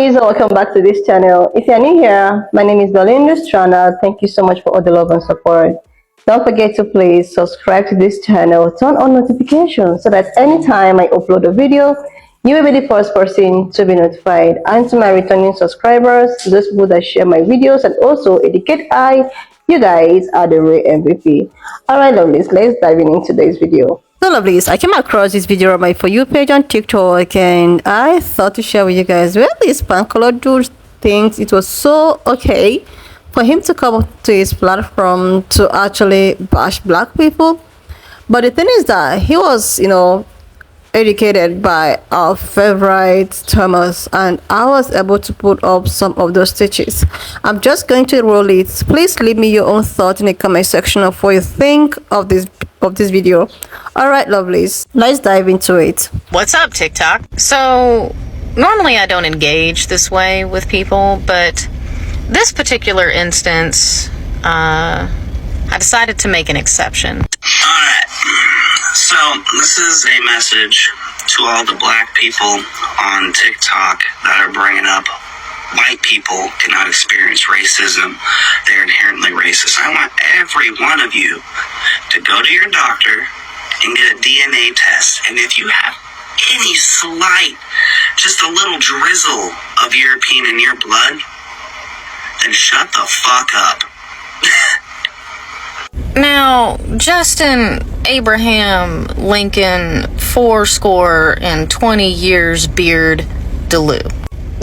guys, and welcome back to this channel. If you're new here, my name is Belinda Strana. Thank you so much for all the love and support. Don't forget to please subscribe to this channel, turn on notifications so that anytime I upload a video, you will be the first person to be notified. And to my returning subscribers, those people that share my videos and also educate you guys are the real MVP. Alright lovelies, let's dive into today's video. So lovelies, I came across this video on my For You page on TikTok and I thought to share with you guys where this Pancolo dude thinks it was so okay for him to come to his platform to actually bash black people. But the thing is that he was, educated by our favorite Thomas, and I was able to put up some of those stitches. I'm just going to roll it. Please leave me your own thoughts in the comment section of what you think of this video. All right, lovelies, let's dive into it. What's up, TikTok? So normally I don't engage this way with people, but this particular instance, I decided to make an exception. Alright, so this is a message to all the black people on TikTok that are bringing up white people cannot experience racism. They're inherently racist. I want every one of you to go to your doctor and get a DNA test. And if you have any slight, just a little drizzle of European in your blood, then shut the fuck up. Now, Justin Abraham Lincoln 20 years beard Delu.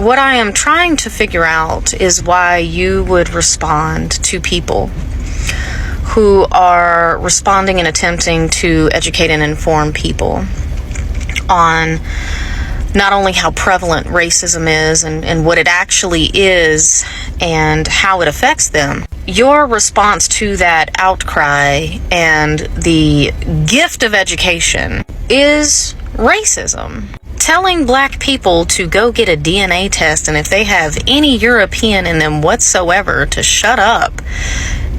What I am trying to figure out is why you would respond to people who are responding and attempting to educate and inform people on not only how prevalent racism is and what it actually is and how it affects them. Your response to that outcry and the gift of education is racism. Telling black people to go get a DNA test and if they have any European in them whatsoever to shut up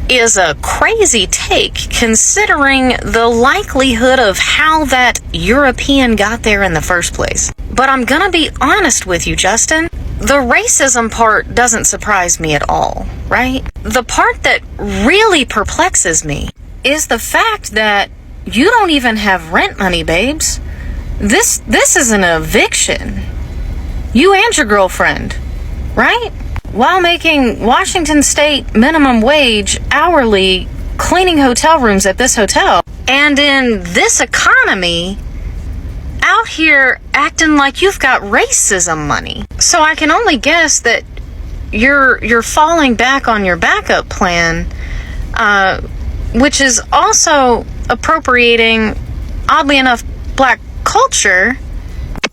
is a crazy take considering the likelihood of how that European got there in the first place. But I'm gonna be honest with you, Justin. The racism part doesn't surprise me at all, right? The part that really perplexes me is the fact that you don't even have rent money, babes. This is an eviction. You and your girlfriend, right? While making Washington State minimum wage hourly cleaning hotel rooms at this hotel. And in this economy, out here acting like you've got racism money. So I can only guess that you're falling back on your backup plan, which is also appropriating, oddly enough, black culture.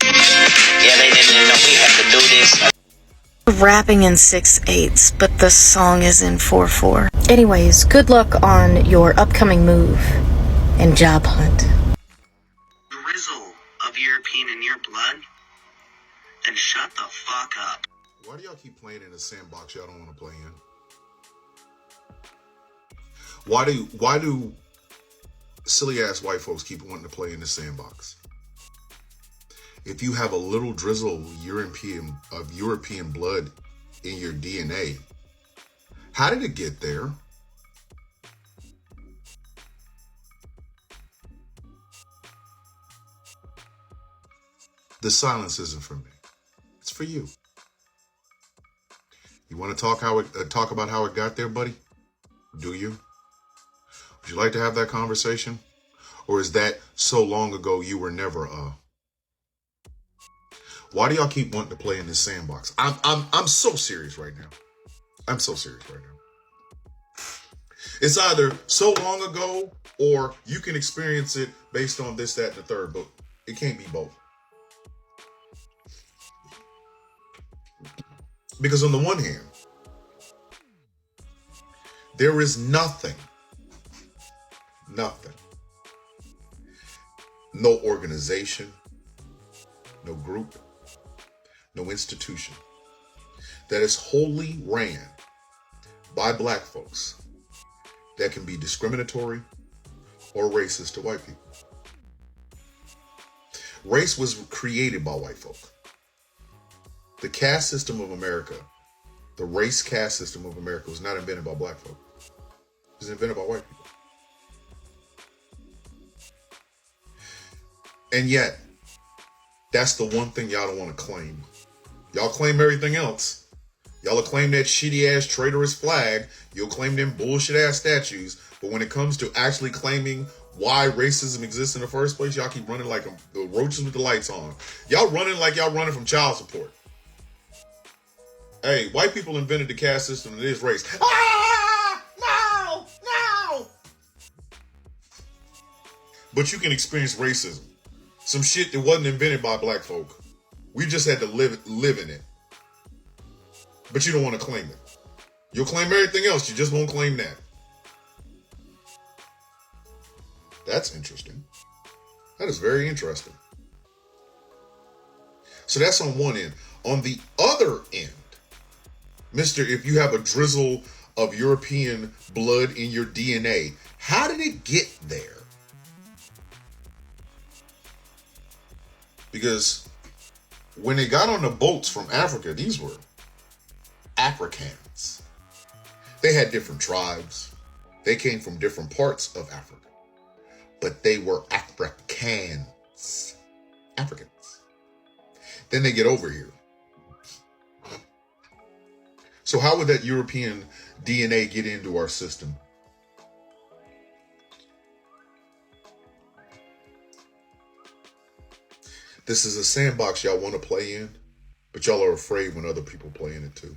Yeah, they didn't know we had to do this. Rapping in 6/8, but the song is in 4/4. Anyways, good luck on your upcoming move and job hunt. Drizzle of European in your blood, then shut the fuck up. Why do y'all keep playing in a sandbox y'all don't want to play in? Why do silly ass white folks keep wanting to play in the sandbox? If you have a little drizzle of European blood in your DNA, how did it get there? The silence isn't for me. It's for you. You want to talk about how it got there, buddy? Do you? Would you like to have that conversation? Or is that so long ago you were never Why do y'all keep wanting to play in this sandbox? I'm so serious right now. I'm so serious right now. It's either so long ago or you can experience it based on this, that, and the third, but it can't be both. Because on the one hand, there is nothing, no organization, no group, no institution that is wholly ran by black folks that can be discriminatory or racist to white people. Race was created by white folk. The caste system of America, the race caste system of America was not invented by black folk. It was invented by white people. And yet, that's the one thing y'all don't want to claim. Y'all claim everything else. Y'all will claim that shitty ass traitorous flag. You'll claim them bullshit ass statues. But when it comes to actually claiming why racism exists in the first place, y'all keep running like the roaches with the lights on. Y'all running like y'all running from child support. Hey, white people invented the caste system and it is race. Ah! No! No! But you can experience racism. Some shit that wasn't invented by black folk. We just had to live in it. But you don't want to claim it. You'll claim everything else, you just won't claim that. That's interesting. That is very interesting. So that's on one end. On the other end, Mr., if you have a drizzle of European blood in your DNA, how did it get there? Because when they got on the boats from Africa, these were Africans. They had different tribes. They came from different parts of Africa. But they were Africans. Africans. Then they get over here. So how would that European DNA get into our system? This is a sandbox y'all want to play in, but y'all are afraid when other people play in it too.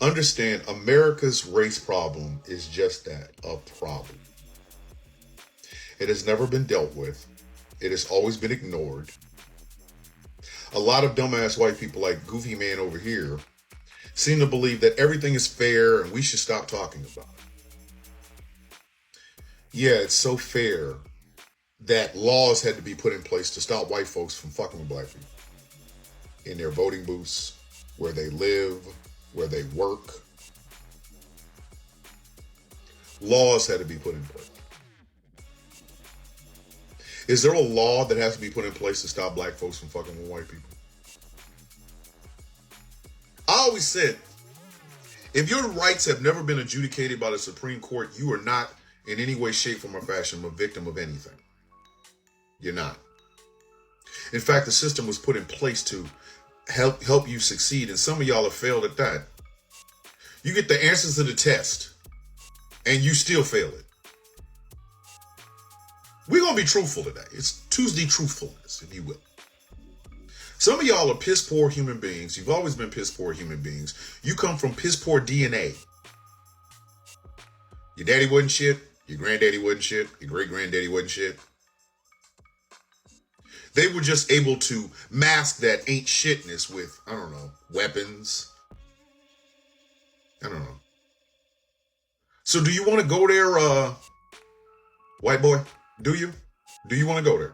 Understand, America's race problem is just that, a problem. It has never been dealt with. It has always been ignored. A lot of dumbass white people like Goofy Man over here seem to believe that everything is fair and we should stop talking about it. Yeah, it's so fair that laws had to be put in place to stop white folks from fucking with black people in their voting booths, where they live, where they work. Laws had to be put in place. Is there a law that has to be put in place to stop black folks from fucking with white people? I always said, if your rights have never been adjudicated by the Supreme Court, you are not in any way, shape, form, or fashion a victim of anything. You're not. In fact, the system was put in place to help you succeed, and some of y'all have failed at that. You get the answers to the test, and you still fail it. We're going to be truthful today. It's Tuesday truthfulness, if you will. Some of y'all are piss poor human beings. You've always been piss poor human beings. You come from piss poor DNA. Your daddy wasn't shit. Your granddaddy wasn't shit. Your great granddaddy wasn't shit. They were just able to mask that ain't shitness with, I don't know, weapons. I don't know. So do you want to go there, white boy? Do you? Do you want to go there?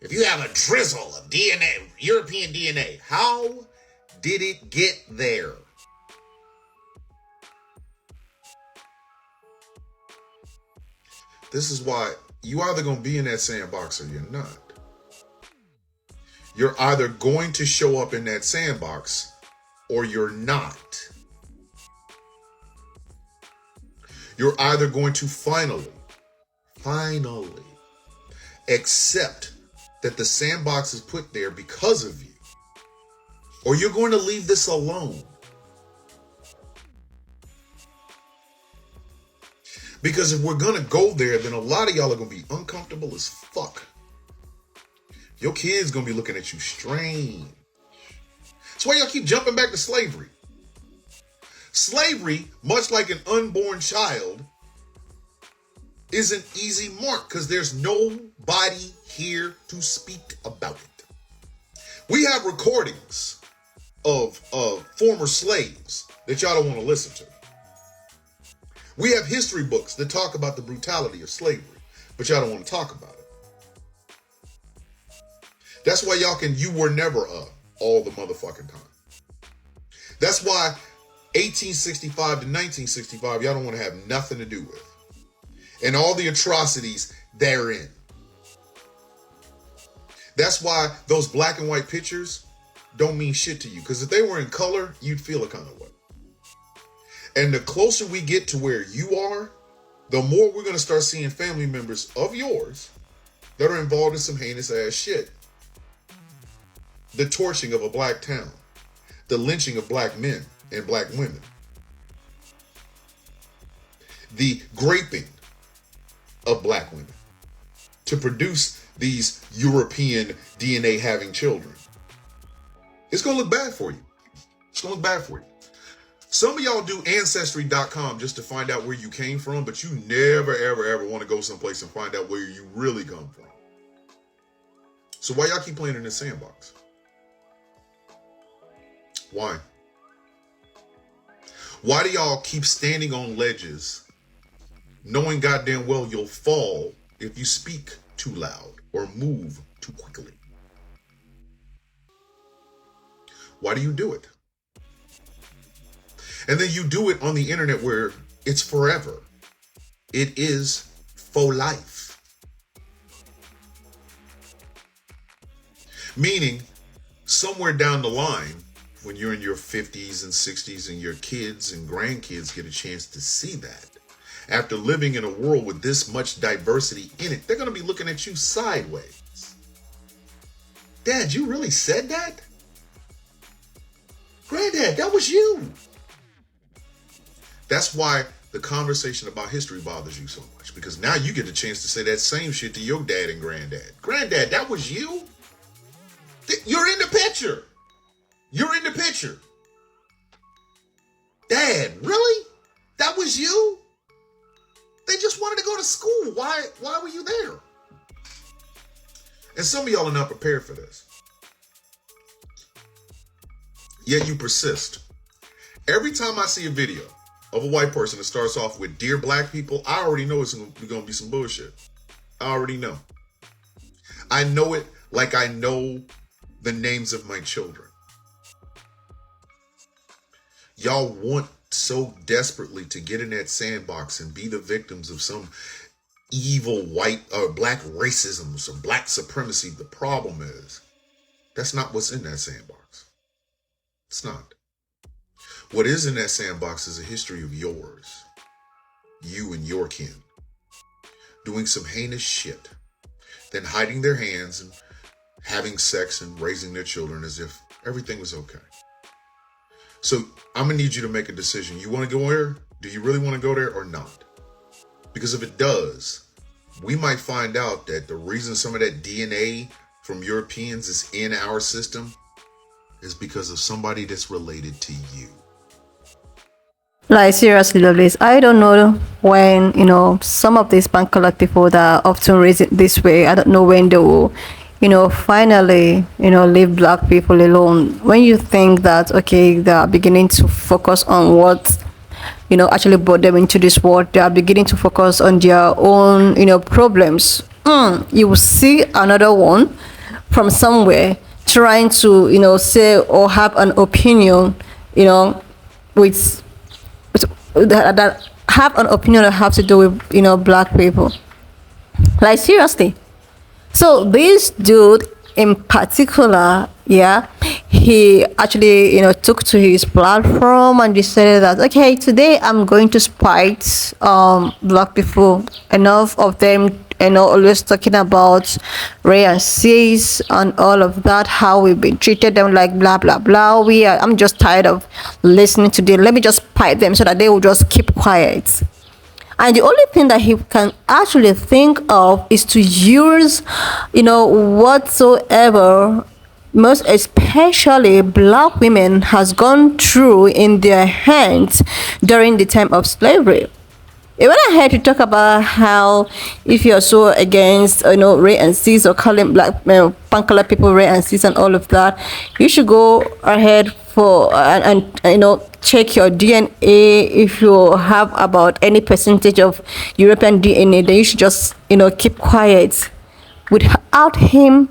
If you have a drizzle of DNA, European DNA, how did it get there? This is why you either going to be in that sandbox or you're not. You're either going to show up in that sandbox or you're not. You're either going to finally accept that the sandbox is put there because of you, or you're going to leave this alone. Because if we're going to go there, then a lot of y'all are going to be uncomfortable as fuck. Your kids going to be looking at you strange. That's why y'all keep jumping back to slavery. Slavery, much like an unborn child, is an easy mark because there's nobody here to speak about it. We have recordings of former slaves that y'all don't want to listen to. We have history books that talk about the brutality of slavery, but y'all don't want to talk about it. That's why you were never all the motherfucking time. That's why 1865 to 1965, y'all don't want to have nothing to do with. And all the atrocities therein. That's why those black and white pictures don't mean shit to you. Because if they were in color, you'd feel a kind of way. And the closer we get to where you are, the more we're going to start seeing family members of yours that are involved in some heinous ass shit. The torching of a black town, the lynching of black men and black women, the raping of black women to produce these European DNA having children. It's going to look bad for you. It's going to look bad for you. Some of y'all do Ancestry.com just to find out where you came from, but you never, ever, ever want to go someplace and find out where you really come from. So why y'all keep playing in this sandbox? Why? Why do y'all keep standing on ledges knowing goddamn well you'll fall if you speak too loud or move too quickly? Why do you do it? And then you do it on the internet where it's forever. It is for life. Meaning, somewhere down the line, when you're in your 50s and 60s and your kids and grandkids get a chance to see that, after living in a world with this much diversity in it, they're going to be looking at you sideways. Dad, you really said that? Granddad, that was you. That's why the conversation about history bothers you so much, because now you get a chance to say that same shit to your dad and granddad. Granddad, that was you? You're in the picture. You're in the picture. Dad, really? That was you? They just wanted to go to school. Why were you there? And some of y'all are not prepared for this. Yet you persist. Every time I see a video of a white person that starts off with "Dear Black people," I already know it's going to be some bullshit. I already know. I know it like I know the names of my children. Y'all want so desperately to get in that sandbox and be the victims of some evil white or black racism, some black supremacy. The problem is, that's not what's in that sandbox. It's not. What is in that sandbox is a history of yours, you and your kin, doing some heinous shit, then hiding their hands and having sex and raising their children as if everything was okay. So I'm going to need you to make a decision. You want to go there? Do you really want to go there or not? Because if it does, we might find out that the reason some of that DNA from Europeans is in our system is because of somebody that's related to you. Like, seriously, Lovelace, I don't know when, some of these Bankola people that are often raised this way, I don't know when they will, finally, leave black people alone. When you think that, okay, they are beginning to focus on what, actually brought them into this world, they are beginning to focus on their own, problems. You will see another one from somewhere trying to, say or have an opinion, with that have an opinion that have to do with black people. Like, seriously. So this dude in particular, he actually took to his platform and decided that, okay, today I'm going to spite black people. Enough of them always talking about Ray and Cis and all of that, how we've been treated them like blah blah blah. I'm just tired of listening to them. Let me just pipe them so that they will just keep quiet. And the only thing that he can actually think of is to use whatsoever, most especially black women, has gone through in their hands during the time of slavery. When I heard you talk about how if you're so against Ray and Cis, or calling black Bankola people Ray and Cis and all of that, you should go ahead for and check your DNA. If you have about any percentage of European DNA, then you should just keep quiet. Without him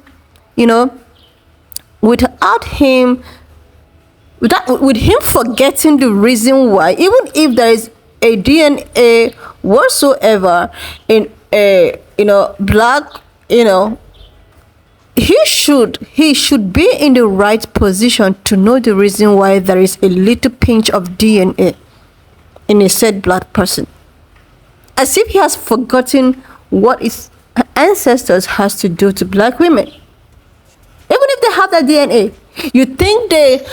forgetting the reason why, even if there is a DNA whatsoever in a black he should be in the right position to know the reason why there is a little pinch of DNA in a said black person, as if he has forgotten what his ancestors has to do to black women. Even if they have that DNA, you think they,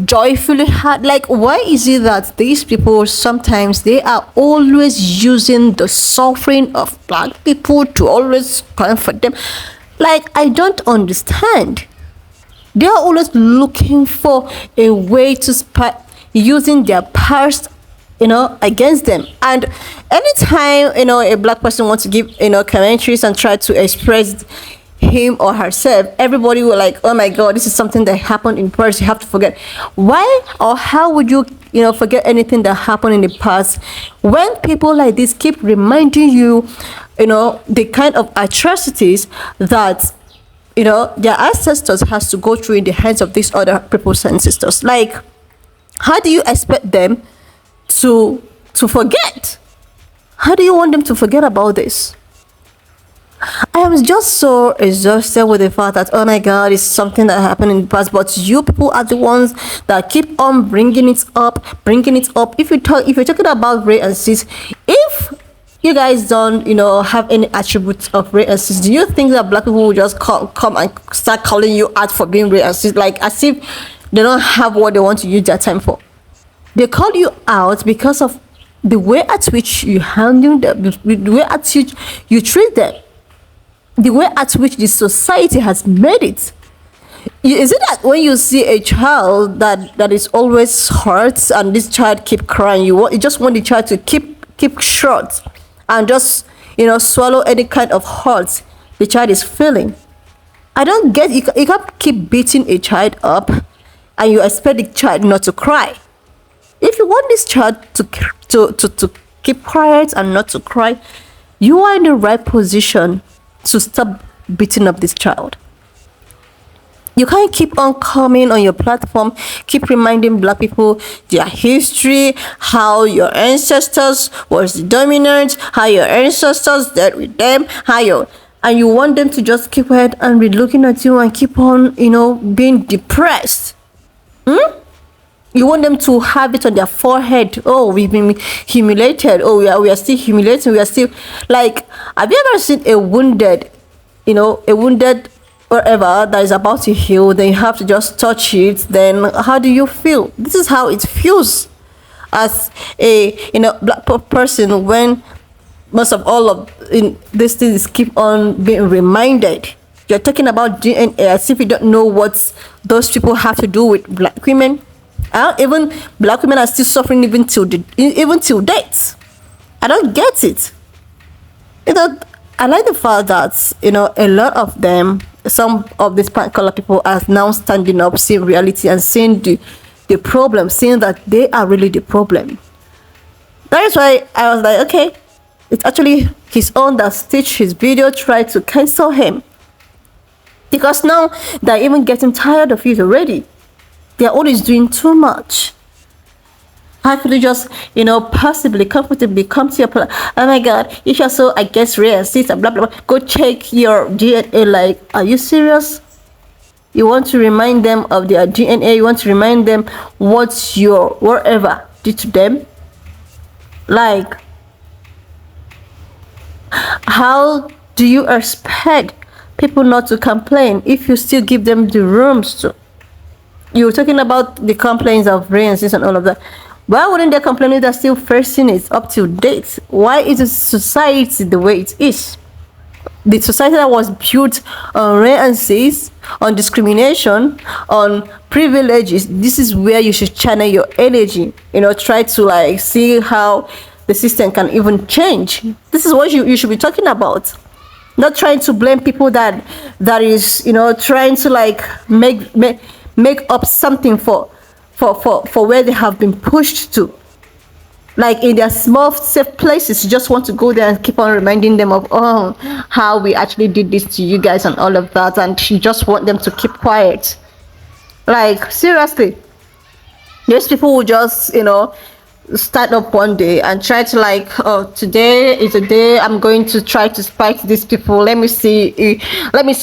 joyfully had, like, why is it that these people sometimes they are always using the suffering of black people to always comfort them? Like, I don't understand. They are always looking for a way to using their past, against them. And anytime, a black person wants to give, commentaries and try to express him or herself, everybody will like, oh my god, this is something that happened in past, you have to forget. Why or how would you, forget anything that happened in the past when people like this keep reminding you, the kind of atrocities that, their ancestors has to go through in the hands of these other people's ancestors? Like, how do you expect them to forget? How do you want them to forget about this? I am just so exhausted with the fact that, oh my god, it's something that happened in the past, but you people are the ones that keep on bringing it up. If you're talking about Ray and Sis, if you guys don't, have any attributes of Ray and Sis, do you think that black people will just come and start calling you out for being Ray and Sis, like as if they don't have what they want to use their time for? They call you out because of the way at which you handle them, the way at which you treat them, the way at which the society has made it. Is it that when you see a child that is always hurt and this child keep crying, you just want the child to keep short and just, swallow any kind of hurt the child is feeling? I don't get, you can't keep beating a child up and you expect the child not to cry. If you want this child to keep quiet and not to cry, you are in the right position to stop beating up this child. You can't keep on coming on your platform, keep reminding black people their history, how your ancestors was dominant, how your ancestors dealt with them, and you want them to just keep quiet and be looking at you and keep on, being depressed. You want them to have it on their forehead. Oh, we've been humiliated. Oh, we are still humiliating. We are still, like, have you ever seen a wounded wherever that is about to heal? Then you have to just touch it. Then how do you feel? This is how it feels as a black person when most of all of these things keep on being reminded. You're talking about DNA as if you don't know what those people have to do with black women. Even black women are still suffering even till date. I don't get it. I like the fact that a lot of them, some of these color people, are now standing up, seeing reality and seeing the problem, seeing that they are really the problem. That is why I was like, okay, it's actually his own that stitched his video, tried to cancel him, because now they're even getting tired of it already. They're always doing too much. How could you just, possibly, comfortably come to your plan? Oh my god, if you're so, I guess, rare, sis, and blah, blah, blah, go check your DNA. Like, are you serious? You want to remind them of their DNA? You want to remind them what your whatever did to them? Like, how do you expect people not to complain if you still give them the rooms to? You're talking about the complaints of rain and all of that. Why wouldn't they complain if they're still facing it up to date? Why is the society the way it is? The society that was built on rain and seas, on discrimination, on privileges. This is where you should channel your energy. Try to see how the system can even change. This is what you should be talking about. Not trying to blame people that is trying to make up something for where they have been pushed to. Like in their small safe places, you just want to go there and keep on reminding them of how we actually did this to you guys and all of that, and you just want them to keep quiet. Like, seriously, those people will just start up one day and try to like, oh, today is a day I'm going to try to spite these people. Let me see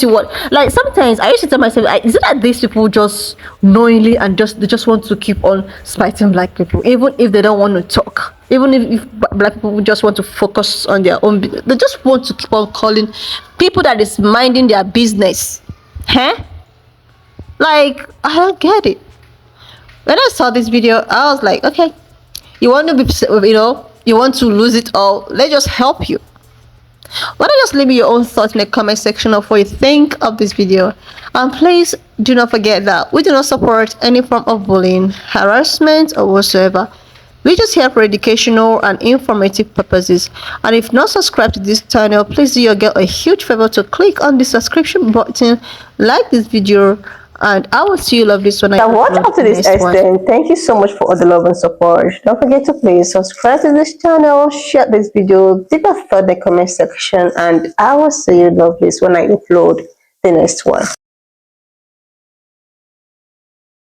what, like, sometimes I used to tell myself, is it that these people just knowingly and they just want to keep on spiting black people, even if they don't want to talk, even if black people just want to focus on their own business, they just want to keep on calling people that is minding their business, huh? Like, I don't get it. When I saw this video, I was like, okay, you want to be, you want to lose it all, let's just help you. Why don't just leave me your own thoughts in the comment section of what you think of this video. And please do not forget that we do not support any form of bullying, harassment, or whatsoever. We just here for educational and informative purposes. And if not subscribed to this channel, please do your girl a huge favor to click on the subscription button, like this video, and I will see you love this one. I watch up to this extent. Thank you so much for all the love and support. Don't forget to please subscribe to this channel, share this video, leave a thought in the comment section, and I will see you love this when I upload the next one.